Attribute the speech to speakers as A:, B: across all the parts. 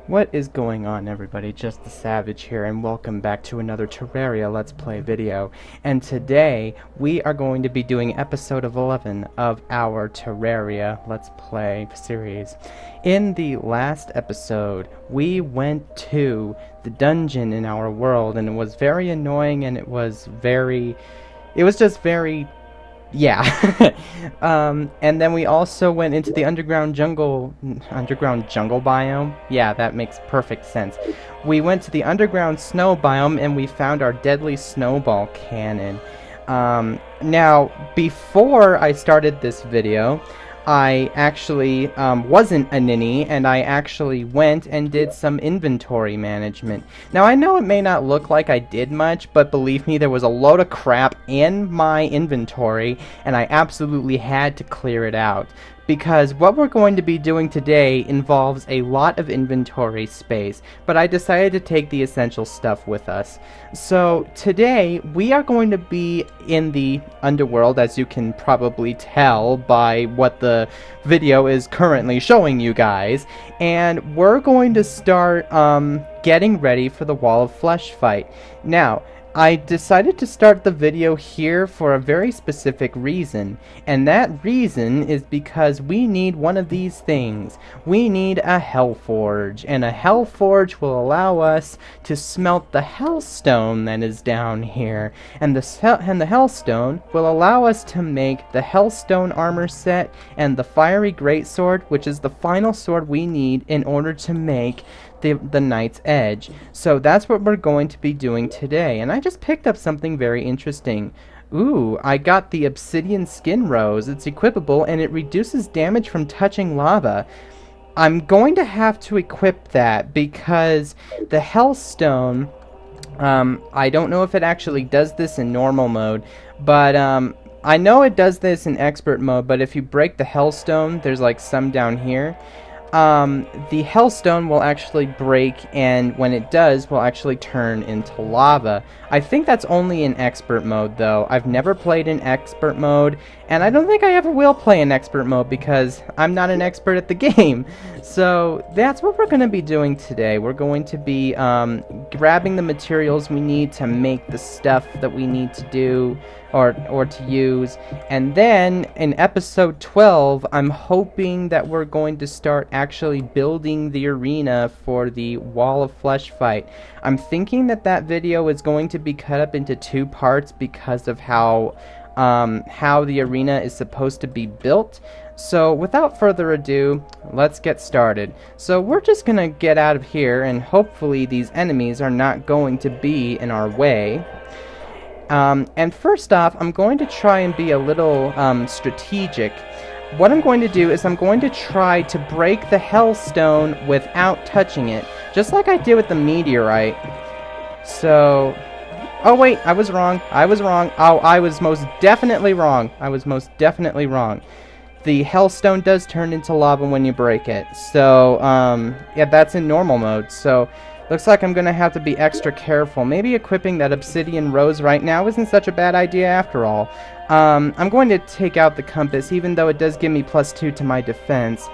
A: What is going on, everybody? Just the Savage here, and welcome back to another Terraria Let's Play video. And today, we are going to be doing episode 11 of our Terraria Let's Play series. In the last episode, we went to the dungeon in our world, and it was very annoying, and it was just very yeah. And then we also went into the underground jungle biome. Yeah, that makes perfect sense. We went to the underground snow biome and we found our deadly snowball cannon. Now, before I started this video, I actually wasn't a ninny, and I actually went and did some inventory management. Now, I know it may not look like I did much, but believe me, there was a load of crap in my inventory, and I absolutely had to clear it out. Because what we're going to be doing today involves a lot of inventory space, but I decided to take the essential stuff with us. So today we are going to be in the underworld, as you can probably tell by what the video is currently showing you guys, and we're going to start getting ready for the Wall of Flesh fight. Now, I decided to start the video here for a very specific reason, and that reason is because we need one of these things. We need a Hellforge, and a Hellforge will allow us to smelt the Hellstone that is down here, and the Hellstone will allow us to make the Hellstone Armor set and the Fiery Greatsword, which is the final sword we need in order to make the Knight's Edge. So that's what we're going to be doing today, and I just picked up something very interesting. Ooh, I got the Obsidian Skin Rose. It's equipable and it reduces damage from touching lava. I'm going to have to equip that because the Hellstone, I don't know if it actually does this in normal mode, but I know it does this in expert mode, but if you break the Hellstone, there's like some down here, the Hellstone will actually break, and when it does, will actually turn into lava. I think that's only in expert mode, though. I've never played in expert mode, and I don't think I ever will play in expert mode because I'm not an expert at the game. So that's what we're going to be doing today. We're going to be grabbing the materials we need to make the stuff that we need to do or to use, and then in episode 12 I'm hoping that we're going to start actually building the arena for the Wall of Flesh fight. I'm thinking that video is going to be cut up into two parts because of how the arena is supposed to be built. So without further ado, let's get started. So we're just gonna get out of here, and hopefully these enemies are not going to be in our way. And first off, I'm going to try and be a little strategic. What I'm going to do is I'm going to try to break the Hellstone without touching it, just like I did with the meteorite. So, oh wait, I was wrong. Oh, I was most definitely wrong. The Hellstone does turn into lava when you break it. So, yeah, that's in normal mode. So, looks like I'm going to have to be extra careful. Maybe equipping that Obsidian Rose right now isn't such a bad idea after all. I'm going to take out the compass, even though it does give me +2 to my defense.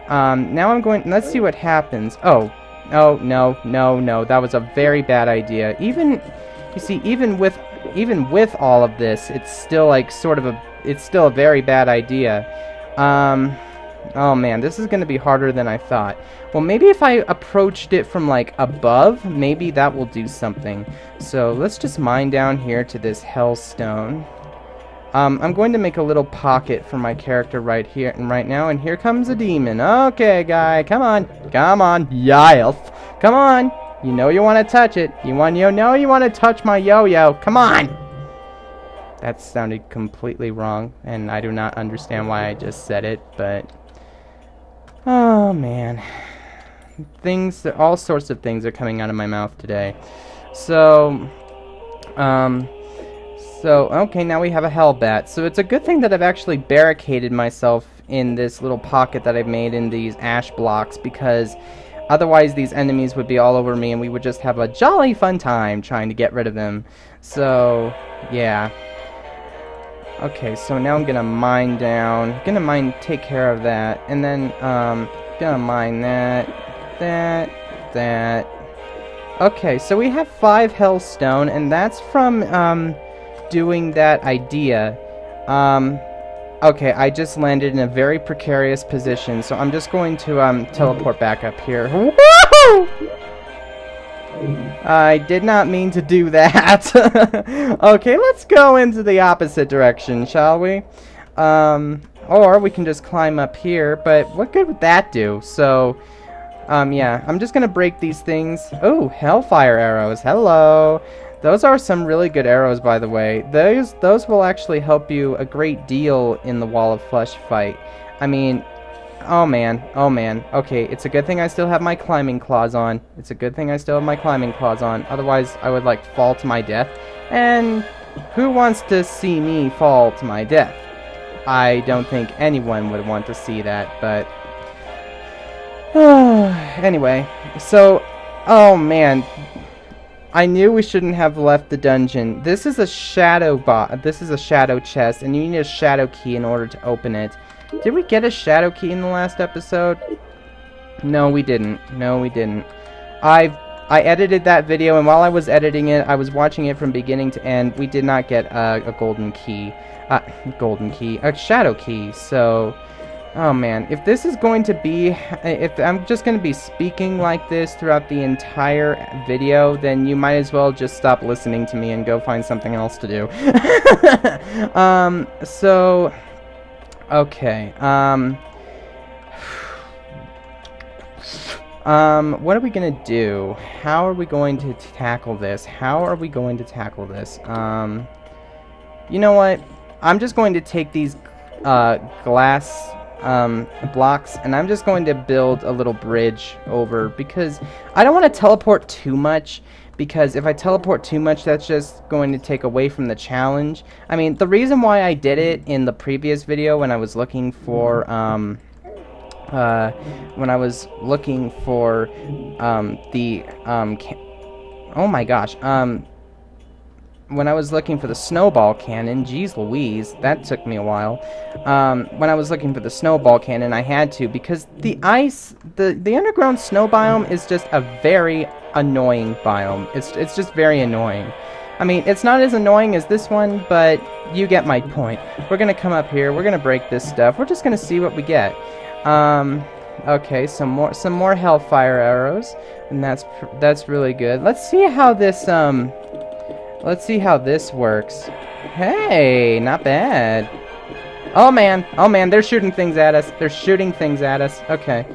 A: Now I'm going... Let's see what happens. Oh, no. That was a very bad idea. You see, even with all of this, it's still like it's still a very bad idea. Oh man, this is going to be harder than I thought. Well, maybe if I approached it from like above, maybe that will do something. So let's just mine down here to this Hellstone. I'm going to make a little pocket for my character right here and right now, and here comes a demon. Okay, guy, come on, yes, come on. You know you want to touch it. You want to touch my yo-yo. Come on. That sounded completely wrong, and I do not understand why I just said it, but oh man, all sorts of things are coming out of my mouth today. So okay, now we have a Hellbat. So it's a good thing that I've actually barricaded myself in this little pocket that I've made in these ash blocks, because otherwise these enemies would be all over me and we would just have a jolly fun time trying to get rid of them. So, yeah. Okay, so now I'm gonna mine down. Take care of that, and then gonna mine that, that. Okay, so we have 5 Hellstone, and that's from doing that idea. Okay, I just landed in a very precarious position, so I'm just going to teleport back up here. Woo! I did not mean to do that. Okay, let's go into the opposite direction, shall we? Or we can just climb up here, but what good would that do? So, yeah, I'm just gonna break these things. Oh, Hellfire arrows, hello! Those are some really good arrows, by the way. Those will actually help you a great deal in the Wall of Flesh fight. I mean, oh man, oh man. Okay, it's a good thing I still have my climbing claws on. It's a good thing I still have my climbing claws on. Otherwise, I would, like, fall to my death. And who wants to see me fall to my death? I don't think anyone would want to see that, but... anyway, so... Oh man... I knew we shouldn't have left the dungeon. This is a shadow This is a shadow chest, and you need a shadow key in order to open it. Did we get a shadow key in the last episode? No, we didn't. No, we didn't. I edited that video, and while I was editing it, I was watching it from beginning to end. We did not get a golden key. A shadow key. So... Oh man, if this is going to be, if I'm just going to be speaking like this throughout the entire video, then you might as well just stop listening to me and go find something else to do. So, okay, what are we going to do? How are we going to tackle this? You know what? I'm just going to take these, glass blocks, and I'm just going to build a little bridge over, because I don't want to teleport too much, because if I teleport too much, that's just going to take away from the challenge. I mean, the reason why I did it in the previous video when I was looking for oh my gosh, when I was looking for the snowball cannon, geez Louise, that took me a while. When I was looking for the snowball cannon, I had to, because the underground snow biome is just a very annoying biome. It's just very annoying. I mean, it's not as annoying as this one, but you get my point. We're gonna come up here, we're gonna break this stuff, we're just gonna see what we get. Okay, some more hellfire arrows, and that's really good. Let's see how this works. Hey, not bad. Oh man, they're shooting things at us. Okay.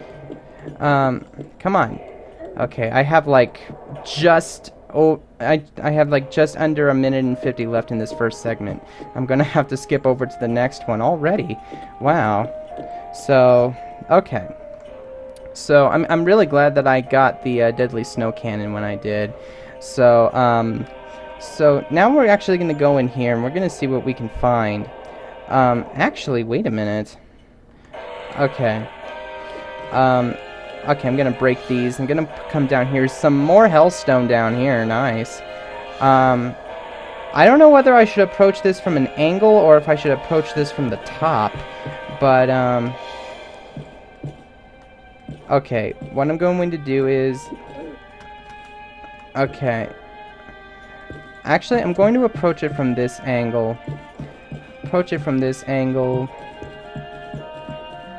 A: Come on. Okay, I have like just under a minute and 50 left in this first segment. I'm gonna have to skip over to the next one already. Wow. So, okay. So I'm really glad that I got the deadly snow cannon when I did. So So now we're actually going to go in here and we're going to see what we can find. Actually, wait a minute. Okay. Okay, I'm going to break these. I'm going to come down here. Some more hellstone down here. Nice. I don't know whether I should approach this from an angle or if I should approach this from the top. But, okay. What I'm going to do is... Okay. Actually, I'm going to approach it from this angle.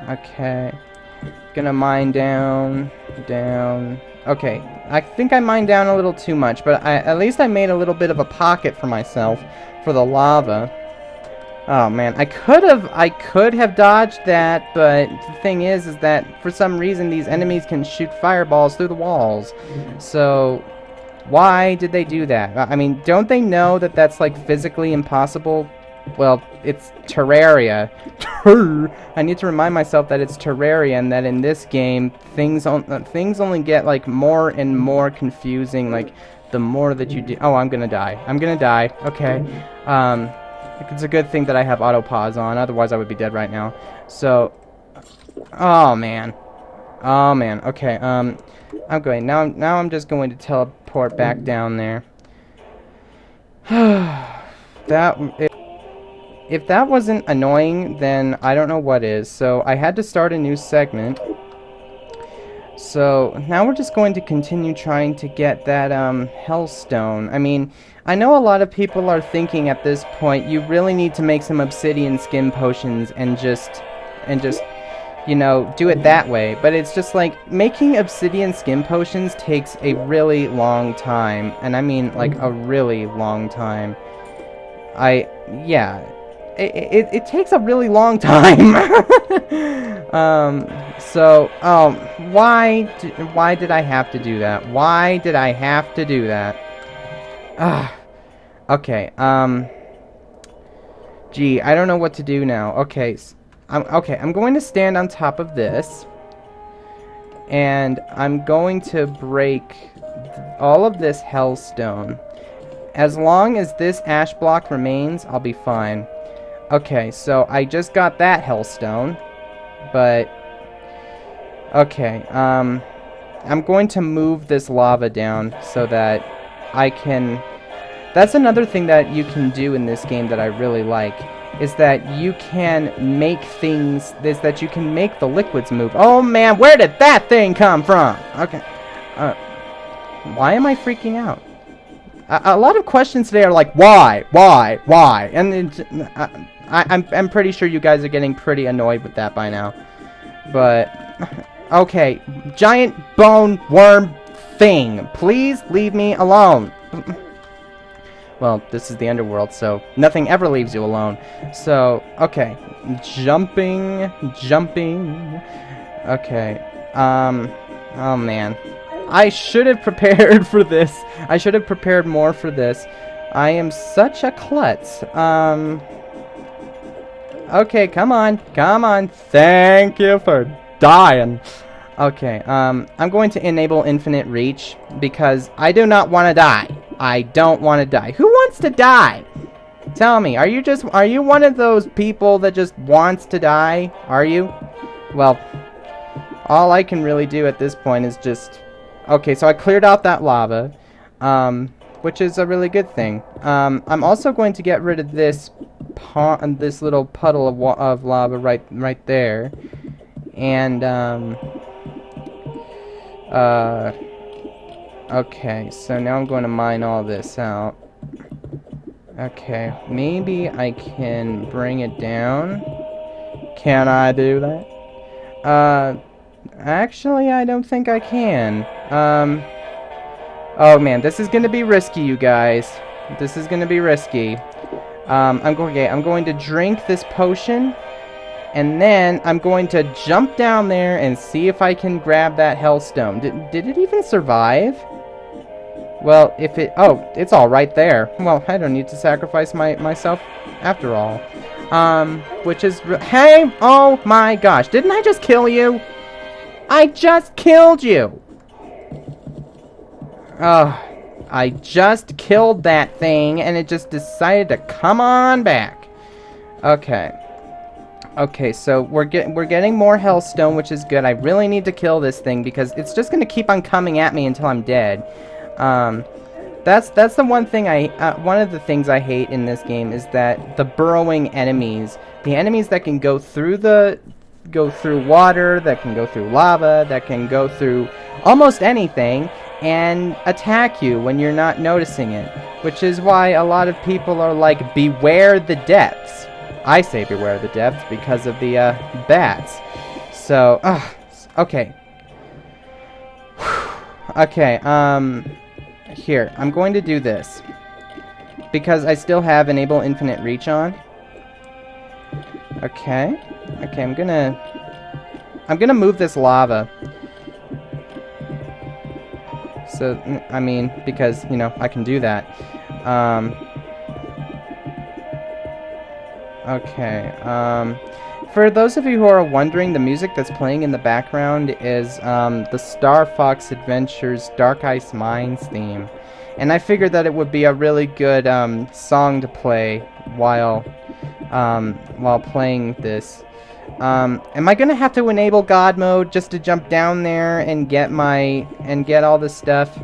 A: Okay. Gonna mine down. Okay. I think I mined down a little too much, but at least I made a little bit of a pocket for myself for the lava. Oh man, I could have dodged that, but the thing is that for some reason these enemies can shoot fireballs through the walls. So why did they do that? I mean, don't they know that that's, like, physically impossible? Well, it's Terraria. I need to remind myself that it's Terraria and that in this game, things only get, like, more and more confusing, like, the more that you do... Oh, I'm gonna die. Okay. It's a good thing that I have auto pause on, otherwise I would be dead right now. So... Oh, man. Okay, I'm going. Now I'm just going to teleport back down there. If that wasn't annoying, then I don't know what is. So I had to start a new segment. So now we're just going to continue trying to get that Hellstone. I mean, I know a lot of people are thinking at this point you really need to make some obsidian skin potions and just you know, do it that way. But it's just like making obsidian skin potions takes a really long time, and I mean like a really long time. Yeah. It takes a really long time. Why did I have to do that? Why did I have to do that? Okay, gee, I don't know what to do now. Okay, I'm going to stand on top of this, and I'm going to break all of this hellstone. As long as this ash block remains, I'll be fine. Okay, so I just got that hellstone, but okay, I'm going to move this lava down so that I can. That's another thing that you can do in this game that I really like, is that you can make things, that you can make the liquids move. Oh man, where did that thing come from? Okay, why am I freaking out? A lot of questions today are like, why, and I'm pretty sure you guys are getting pretty annoyed with that by now. But okay, giant bone worm thing, please leave me alone. Well, this is the underworld, so nothing ever leaves you alone. So okay, jumping. Okay, oh man. I should have prepared for this. I should have prepared more for this. I am such a klutz. Okay, come on. Thank you for dying. Okay, I'm going to enable infinite reach because I do not want to die. I don't want to die. Who wants to die? Tell me, are you one of those people that just wants to die? Are you? Well, all I can really do at this point is just... Okay, so I cleared out that lava, which is a really good thing. I'm also going to get rid of this little puddle of lava right there, and okay, so now I'm going to mine all this out. Okay, maybe I can bring it down. Can I do that? Actually, I don't think I can. Oh man, this is gonna be risky, you guys. This is gonna be risky. I'm going to drink this potion, and then I'm going to jump down there and see if I can grab that hellstone. Did it even survive? Well, it's all right there. Well, I don't need to sacrifice myself after all. Which is, hey, oh my gosh, didn't I just kill you? I just killed you! I just killed that thing, and it just decided to come on back. Okay. Okay, so we're getting more hellstone, which is good. I really need to kill this thing, because it's just gonna keep on coming at me until I'm dead. That's the one thing one of the things I hate in this game is that the burrowing enemies, the enemies that can go through water, that can go through lava, that can go through almost anything and attack you when you're not noticing it, which is why a lot of people are like, beware the depths. I say beware the depths because of the bats. So okay. Okay, here, I'm going to do this because I still have enable infinite reach on. Okay, I'm gonna move this lava. So, I mean, because, you know, I can do that. Okay, for those of you who are wondering, the music that's playing in the background is the Star Fox Adventures Dark Ice Mines theme. And I figured that it would be a really good song to play while playing this. Am I gonna have to enable God mode just to jump down there and get all this stuff?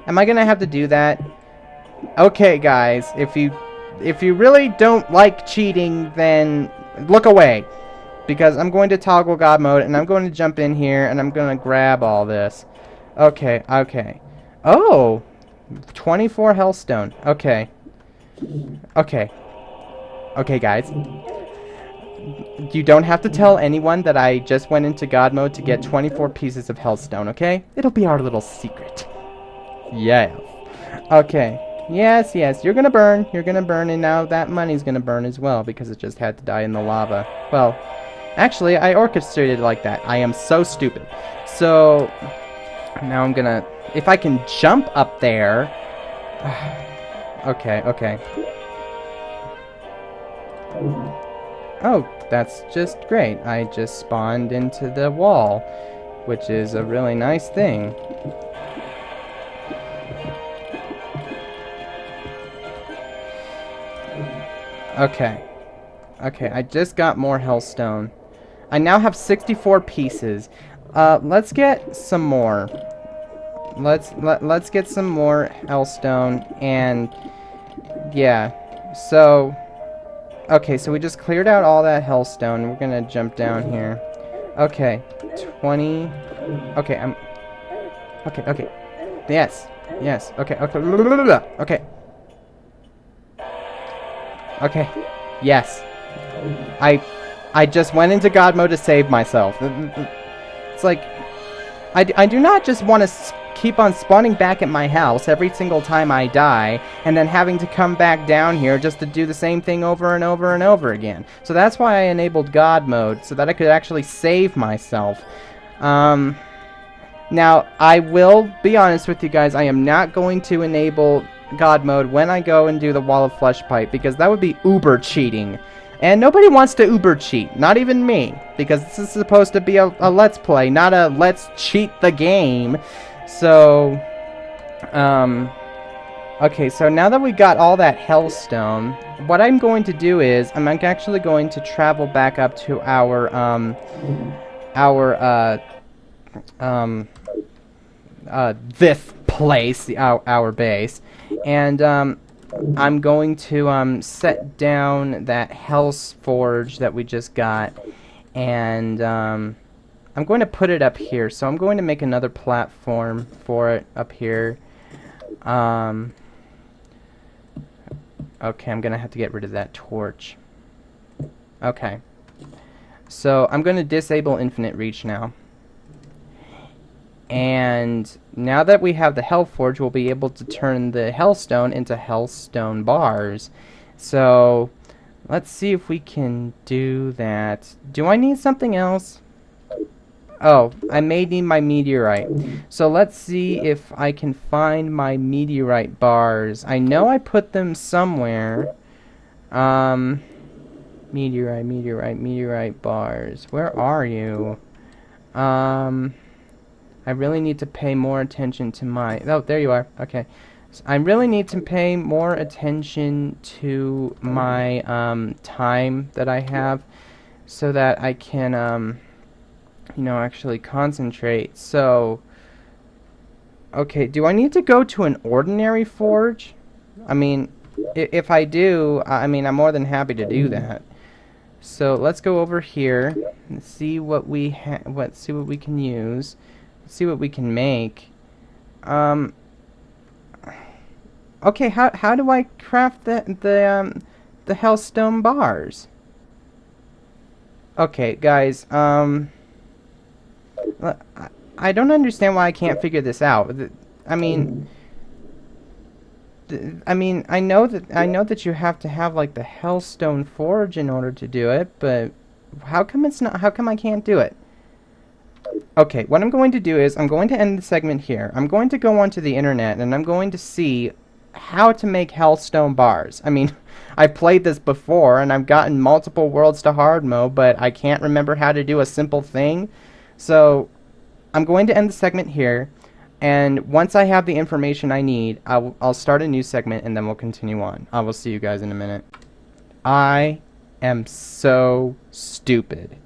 A: Am I gonna have to do that? Okay, guys, if you really don't like cheating, then look away. because I'm going to toggle God mode, and I'm going to jump in here, and I'm going to grab all this. Okay, okay. Oh! 24 Hellstone. Okay. Okay. Okay, guys. You don't have to tell anyone that I just went into God mode to get 24 pieces of Hellstone, okay? It'll be our little secret. Yeah. Okay. Yes, yes, you're gonna burn, and now that money's gonna burn as well, because it just had to die in the lava. Well, actually, I orchestrated it like that. I am so stupid. So, now I'm gonna... If I can jump up there... Okay, okay. Oh, that's just great. I just spawned into the wall, which is a really nice thing. Okay. Okay, I just got more Hellstone. I now have 64 pieces. Let's get some more. Let's get some more Hellstone, and yeah. So okay, so we just cleared out all that Hellstone. We're gonna jump down here. Okay, 20. Okay, okay, okay. Yes, yes. Okay, okay. Okay. Okay. Yes. I just went into God mode to save myself. It's like I do not just want to keep on spawning back at my house every single time I die, and then having to come back down here just to do the same thing over and over and over again. So that's why I enabled God mode, so that I could actually save myself. Now, I will be honest with you guys, I am not going to enable God mode when I go and do the Wall of Flesh pipe, because that would be uber cheating. And nobody wants to uber cheat, not even me, because this is supposed to be a let's play, not a let's cheat the game. So, okay, so now that we got all that Hellstone, what I'm going to do is, I'm actually going to travel back up to our this place, our base, and, I'm going to, set down that Hell's Forge that we just got, and, I'm going to put it up here, so I'm going to make another platform for it up here. Okay, I'm going to have to get rid of that torch. Okay. So, I'm going to disable infinite reach now. And now that we have the Hellforge, we'll be able to turn the Hellstone into Hellstone bars. So, let's see if we can do that. Do I need something else? Oh, I may need my meteorite. So let's see if I can find my meteorite bars. I know I put them somewhere. Meteorite bars. Where are you? I really need to pay more attention to my... Oh, there you are. Okay. So I really need to pay more attention to my time that I have, so that I can... you know, actually concentrate. So, okay, do I need to go to an ordinary forge? I mean, if I do, I mean, I'm more than happy to do that. So let's go over here and see what we see what we can use. Let's see what we can make. Okay, how do I craft the Hellstone bars? Okay, guys, I don't understand why I can't figure this out. I mean, I know that you have to have like the Hellstone Forge in order to do it, but how come it's not? How come I can't do it? Okay, what I'm going to do is I'm going to end the segment here. I'm going to go onto the internet and I'm going to see how to make Hellstone bars. I mean, I've played this before and I've gotten multiple worlds to hard mode, but I can't remember how to do a simple thing. So, I'm going to end the segment here, and once I have the information I need, I'll start a new segment, and then we'll continue on. I will see you guys in a minute. I am so stupid.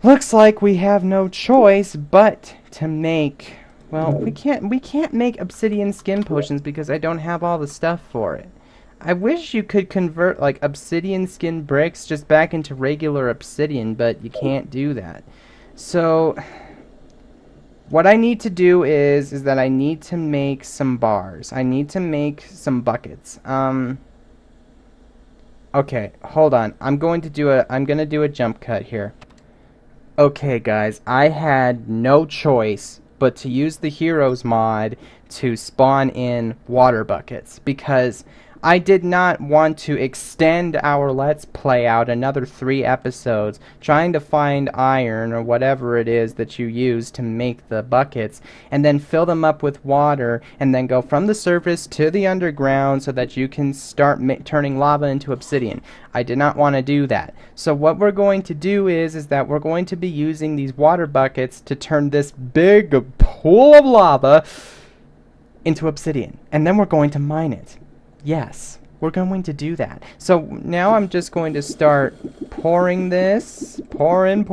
A: Looks like we have no choice but to make... Well, we can't make obsidian skin potions because I don't have all the stuff for it. I wish you could convert like obsidian skin bricks just back into regular obsidian, but you can't do that. So what I need to do is that I need to make some bars. I need to make some buckets. Okay, hold on. I'm going to do a jump cut here. Okay, guys, I had no choice but to use the Heroes mod to spawn in water buckets because I did not want to extend our Let's Play out another 3 episodes trying to find iron or whatever it is that you use to make the buckets and then fill them up with water and then go from the surface to the underground so that you can start turning lava into obsidian. I did not want to do that. So what we're going to do is that we're going to be using these water buckets to turn this big pool of lava into obsidian. And then we're going to mine it. Yes, we're going to do that. So now I'm just going to start pouring this. Pouring.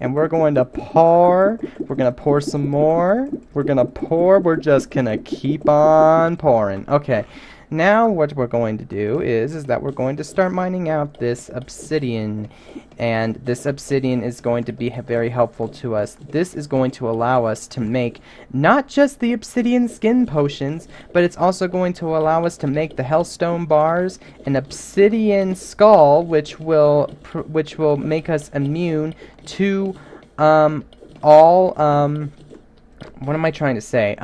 A: And we're going to pour. We're going to pour some more. We're going to pour. We're just going to keep on pouring. Okay. Now what we're going to do is that we're going to start mining out this obsidian, and this obsidian is going to be very helpful to us. This is going to allow us to make not just the obsidian skin potions, but it's also going to allow us to make the Hellstone bars, an obsidian skull, which will make us immune to all what am I trying to say?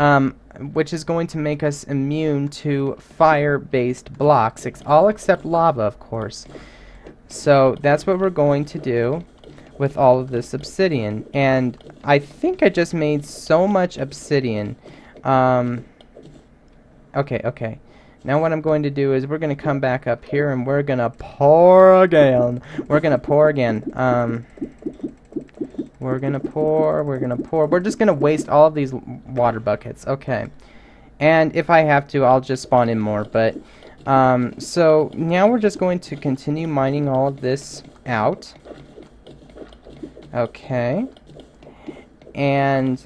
A: Which is going to make us immune to fire-based blocks, all except lava, of course. So that's what we're going to do with all of this obsidian. And I think I just made so much obsidian. Okay. Now what I'm going to do is we're going to come back up here and we're going to pour again. We're going to pour again. We're gonna pour. We're just gonna waste all of these water buckets. Okay. And if I have to, I'll just spawn in more. But, so now we're just going to continue mining all of this out. Okay. And,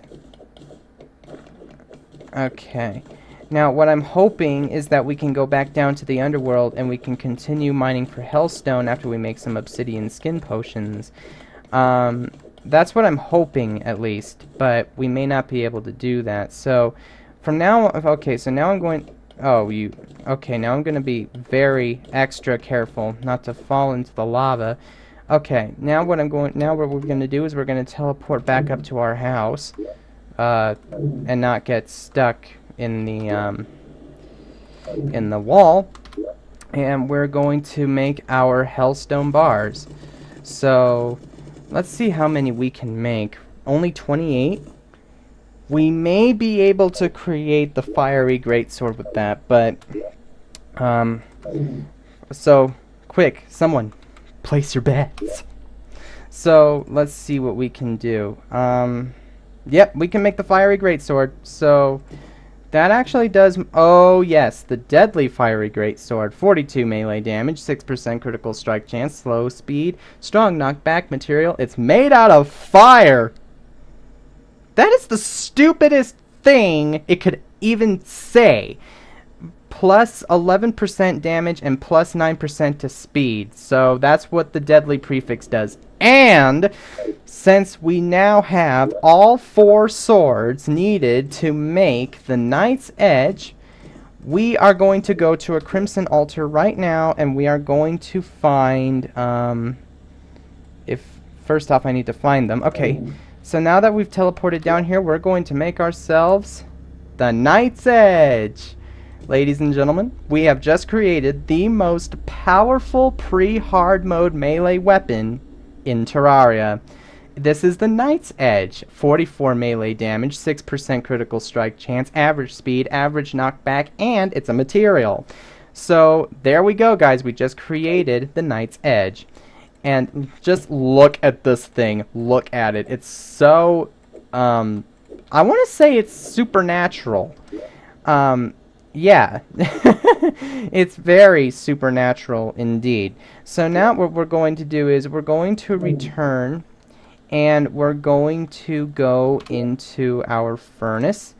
A: okay. Now, what I'm hoping is that we can go back down to the underworld and we can continue mining for Hellstone after we make some obsidian skin potions. That's what I'm hoping, at least, but we may not be able to do that. So, from now, okay, so now I'm going, okay, now I'm going to be very extra careful not to fall into the lava. Okay, now what we're going to do is we're going to teleport back up to our house, and not get stuck in the wall, and we're going to make our Hellstone bars. So let's see how many we can make. Only 28. We may be able to create the fiery greatsword with that, but so quick, someone place your bets. So let's see what we can do. Yep, we can make the fiery greatsword. So that actually does, oh yes, the deadly fiery greatsword. 42 melee damage, 6% critical strike chance, slow speed, strong knockback material. It's made out of fire. That is the stupidest thing it could even say. Plus 11% damage and plus 9% to speed. So that's what the deadly prefix does. And since we now have all 4 swords needed to make the Knight's Edge, we are going to go to a Crimson Altar right now, and we are going to find, first off I need to find them. Okay, so now that we've teleported down here, we're going to make ourselves the Knight's Edge. Ladies and gentlemen, we have just created the most powerful pre-hard mode melee weapon in Terraria. This is the Knight's Edge. 44 melee damage, 6% critical strike chance, average speed, average knockback, and it's a material. So there we go, guys. We just created the Knight's Edge. And just look at this thing. Look at it. It's so, I want to say it's supernatural. Yeah, it's very supernatural indeed. So now what we're going to do is we're going to return, and we're going to go into our furnace,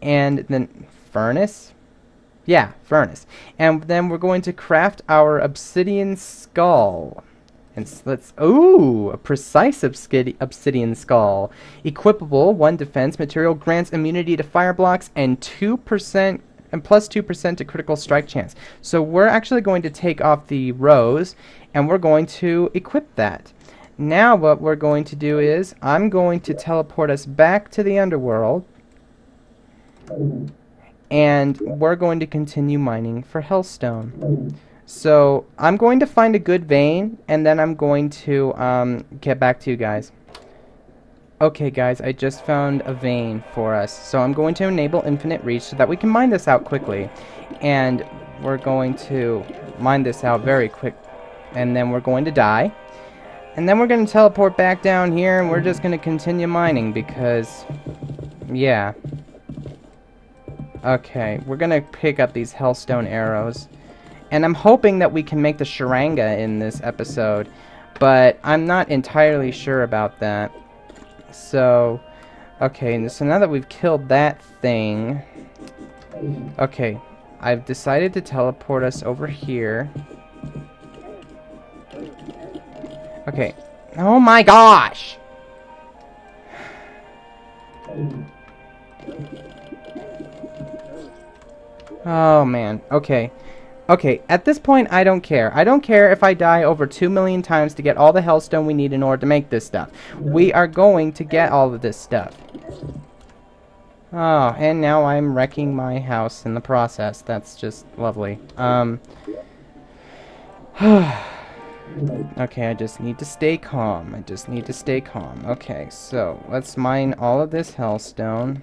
A: and then furnace. Yeah, furnace. And then we're going to craft our obsidian skull. And let's... Ooh! A precise obsidian skull. Equipable, 1 defense. Material grants immunity to fire blocks and 2%... and plus 2% to critical strike chance. So we're actually going to take off the rows, and we're going to equip that. Now what we're going to do is, I'm going to teleport us back to the underworld, and we're going to continue mining for Hellstone. So I'm going to find a good vein, and then I'm going to get back to you guys. Okay guys, I just found a vein for us. So I'm going to enable infinite reach so that we can mine this out quickly. And we're going to mine this out very quick. And then we're going to die. And then we're going to teleport back down here, and we're just going to continue mining because, yeah. Okay, we're going to pick up these Hellstone arrows. And I'm hoping that we can make the Sharanga in this episode, but I'm not entirely sure about that. So, okay, so now that we've killed that thing, okay, I've decided to teleport us over here. Okay, oh my gosh! Oh man, okay. Okay, at this point, I don't care. I don't care if I die over 2 million times to get all the Hellstone we need in order to make this stuff. We are going to get all of this stuff. Oh, and now I'm wrecking my house in the process. That's just lovely. Okay, I just need to stay calm. I just need to stay calm. Okay, so let's mine all of this Hellstone.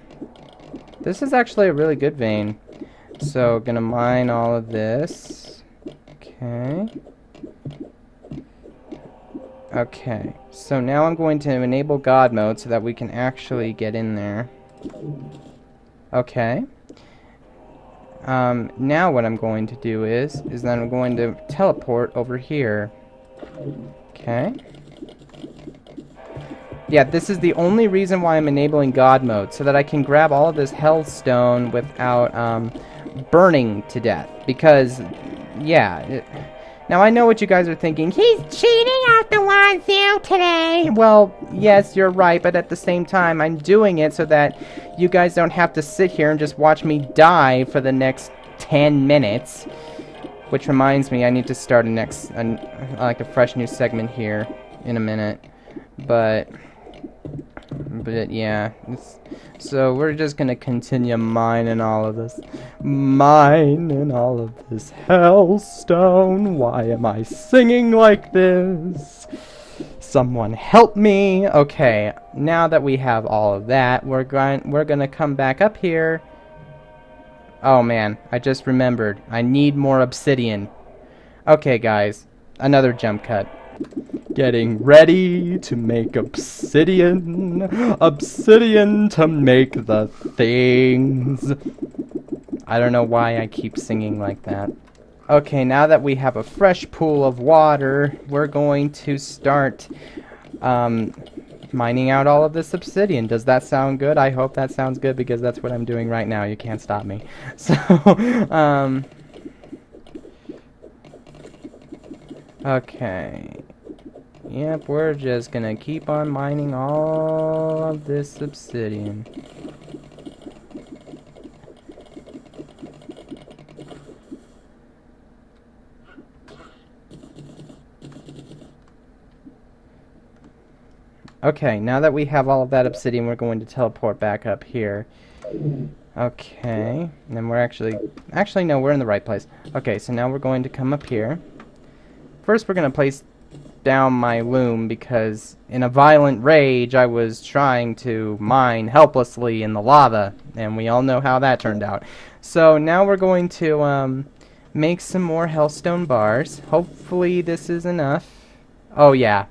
A: This is actually a really good vein. So, gonna mine all of this. Okay. Okay. So now I'm going to enable God mode so that we can actually get in there. Okay. Now what I'm going to do is that I'm going to teleport over here. Okay. Yeah, this is the only reason why I'm enabling God mode, so that I can grab all of this Hellstone without, burning to death, because yeah, now I know what you guys are thinking. He's cheating out the wazoo today. Well, yes, you're right, but at the same time I'm doing it so that you guys don't have to sit here and just watch me die for the next 10 minutes, which reminds me I need to start like a fresh new segment here in a minute, but yeah, so we're just gonna continue mining all of this. Mining all of this Hellstone. Why am I singing like this? Someone help me. Okay, now that we have all of that, we're gonna come back up here. Oh man, I just remembered. I need more obsidian. Okay guys, another jump cut. Getting ready to make obsidian. Obsidian to make the things. I don't know why I keep singing like that. Okay, now that we have a fresh pool of water, we're going to start mining out all of this obsidian. Does that sound good? I hope that sounds good, because that's what I'm doing right now. You can't stop me. So, okay. Yep, we're just gonna keep on mining all of this obsidian. Okay, now that we have all of that obsidian, we're going to teleport back up here. Okay, and then we're actually no, we're in the right place. Okay, so now we're going to come up here. First, we're gonna place down my loom, because in a violent rage I was trying to mine helplessly in the lava, and we all know how that turned out. So now we're going to make some more Hellstone bars. Hopefully this is enough. Oh yeah,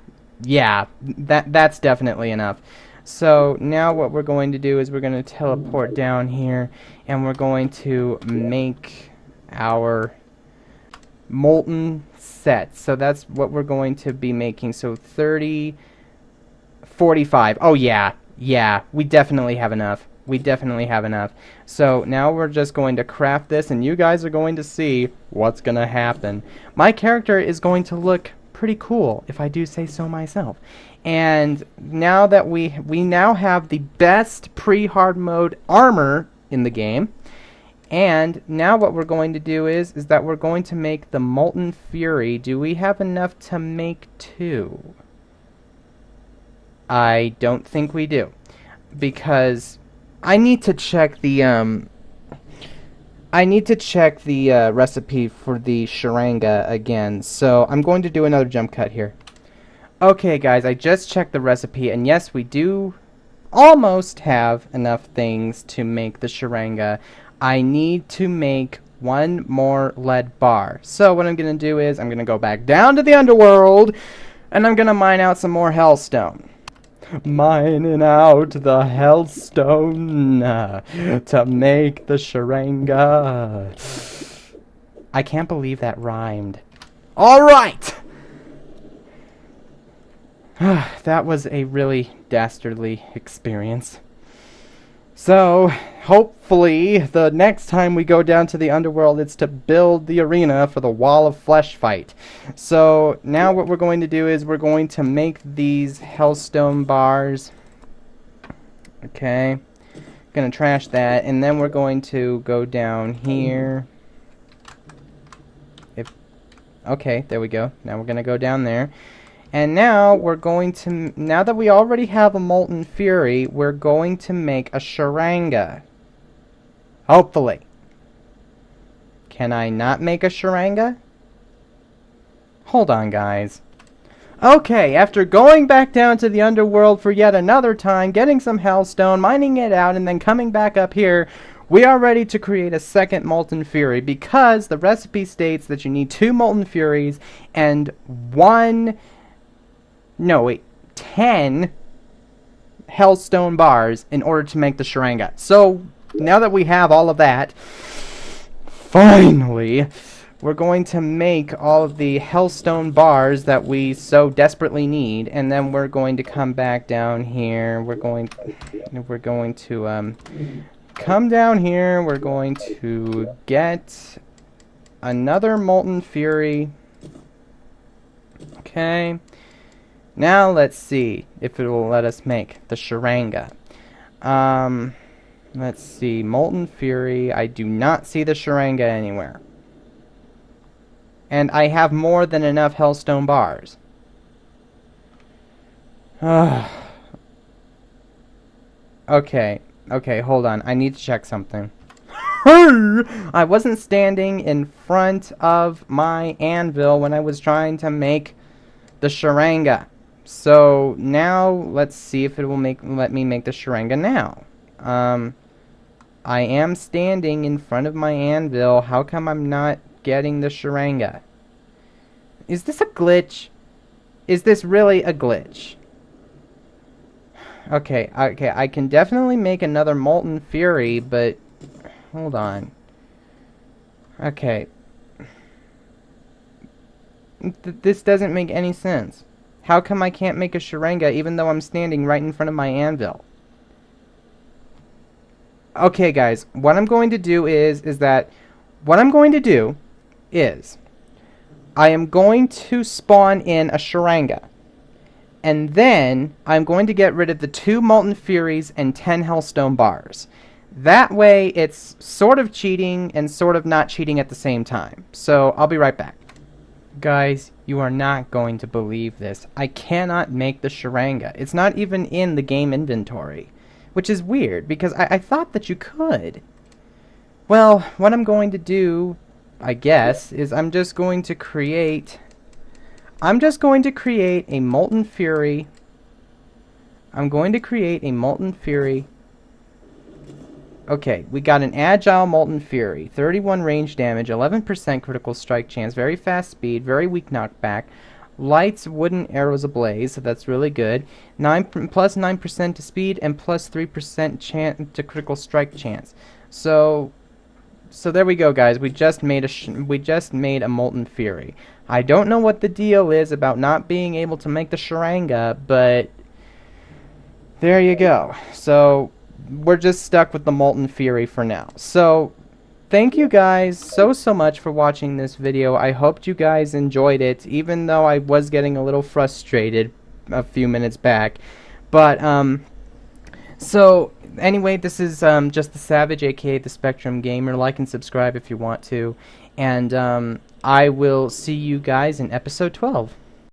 A: that's definitely enough. So now what we're going to do is we're going to teleport down here, and we're going to make our molten set. So that's what we're going to be making. So 30, 45. Oh yeah, we definitely have enough. we definitely have enough. So now we're just going to craft this, and you guys are going to see what's going to happen. My character is going to look pretty cool, if I do say so myself. And now that we now have the best pre-hard mode armor in the game. And now what we're going to do is that we're going to make the Molten Fury. Do we have enough to make 2? I don't think we do, because I need to check the recipe for the Sharanga again. So I'm going to do another jump cut here. Okay, guys, I just checked the recipe, and yes, we do almost have enough things to make the Sharanga. I need to make 1 more lead bar. So what I'm going to do is I'm going to go back down to the underworld, and I'm going to mine out some more Hellstone. Mining out the Hellstone to make the Sharanga. I can't believe that rhymed. Alright! That was a really dastardly experience. So, hopefully, the next time we go down to the underworld, it's to build the arena for the Wall of Flesh fight. So, now what we're going to do is we're going to make these Hellstone bars. Okay. Gonna trash that, and then we're going to go down here. Okay, there we go. Now we're gonna go down there. And now we're going to, now that we already have a Molten Fury, we're going to make a Sharanga. Hopefully. Can I not make a Sharanga? Hold on, guys. Okay, after going back down to the underworld for yet another time, getting some Hellstone, mining it out, and then coming back up here, we are ready to create a second Molten Fury, because the recipe states that you need 2 Molten Furies and 10 Hellstone bars in order to make the Sharanga. So, now that we have all of that, finally, we're going to make all of the Hellstone bars that we so desperately need, and then we're going to come back down here. We're going to come down here. We're going to get another Molten Fury. Okay. Now let's see if it will let us make the Sharanga. Let's see. Molten Fury. I do not see the Sharanga anywhere. And I have more than enough Hellstone bars. Okay, hold on. I need to check something. I wasn't standing in front of my anvil when I was trying to make the Sharanga. So now let's see if it will let me make the Sharanga now. I am standing in front of my anvil. How come I'm not getting the Sharanga? Is this a glitch? Is this really a glitch? Okay, I can definitely make another Molten Fury, but hold on. Okay. This doesn't make any sense. How come I can't make a Sharanga even though I'm standing right in front of my anvil? Okay, guys, what I'm going to do is I am going to spawn in a Sharanga. And then I'm going to get rid of the 2 Molten Furies and 10 Hellstone bars. That way it's sort of cheating and sort of not cheating at the same time. So I'll be right back. Guys, you are not going to believe this. I cannot make the Sharanga. It's not even in the game inventory. Which is weird, because I thought that you could. Well, what I'm going to do, I guess, is I'm just going to create a Molten Fury. I'm going to create a Molten Fury. Okay, we got an Agile Molten Fury. 31 range damage, 11% critical strike chance, very fast speed, very weak knockback. Lights wooden arrows ablaze, so that's really good. Plus 9% to speed and plus 3% chance to critical strike chance. So there we go, guys. We just made a Molten Fury. I don't know what the deal is about not being able to make the Sharanga, but there you go. So we're just stuck with the Molten Fury for now. So thank you guys so much for watching this video. I hoped you guys enjoyed it, even though I was getting a little frustrated a few minutes back. But so anyway, this is just the Savage, aka the Spectrum Gamer. Like and subscribe if you want to, and I will see you guys in episode 12.